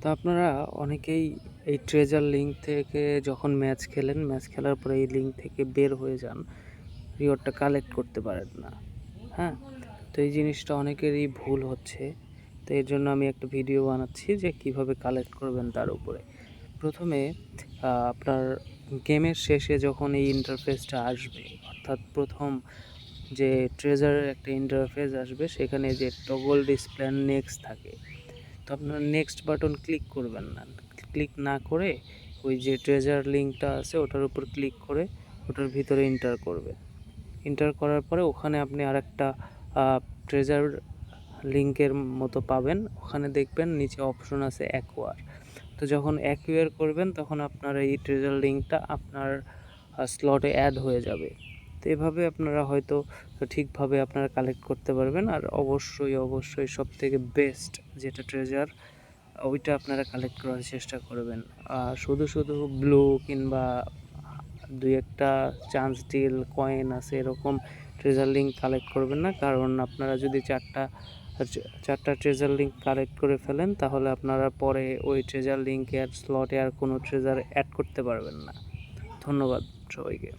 তো আপনারা অনেকেই এই ট্রেজার লিঙ্ক থেকে যখন ম্যাচ খেলেন, ম্যাচ খেলার পরে এই লিঙ্ক থেকে বের হয়ে যান, রিওয়ার্ডটা কালেক্ট করতে পারেন না। হ্যাঁ, তো এই জিনিসটা অনেকেরই ভুল হচ্ছে। তো এর জন্য আমি একটা ভিডিও বানাচ্ছি যে কিভাবে কালেক্ট করবেন তার উপরে। প্রথমে আপনার গেমের শেষে যখন এই ইন্টারফেসটা আসবে, অর্থাৎ প্রথম যে ট্রেজারের একটা ইন্টারফেস আসবে, সেখানে যে টগল ডিসপ্লে নেক্সট থাকে, তো আপনার নেক্সট বাটন ক্লিক করবেন না। ক্লিক না করে ওই যে ট্রেজার লিঙ্কটা আছে ওটার উপর ক্লিক করে ওটার ভিতরে এন্টার করবেন। এন্টার করার পরে ওখানে আপনি আরেকটা ট্রেজার লিঙ্কের মতো পাবেন। ওখানে দেখবেন নিচে অপশন আছে অ্যাকোয়ার। তো যখন অ্যাকোয়ার করবেন তখন আপনার এই ট্রেজার লিঙ্কটা আপনার স্লটে অ্যাড হয়ে যাবে। তো এভাবে আপনারা হয়তো ঠিকভাবে আপনারা কালেক্ট করতে পারবেন। আর অবশ্যই সবথেকে বেস্ট যেটা ট্রেজার, ওইটা আপনারা কালেক্ট করার চেষ্টা করবেন। শুধু ব্লু কিংবা দুই একটা চান্স ডিল কয়েন আছে এরকম ট্রেজার লিঙ্ক কালেক্ট করবেন না, কারণ আপনারা যদি চারটা ট্রেজার লিঙ্ক কালেক্ট করে ফেলেন তাহলে আপনারা পরে ওই ট্রেজার লিঙ্কের স্লটে আর কোনো ট্রেজার অ্যাড করতে পারবেন না। ধন্যবাদ সবাইকে।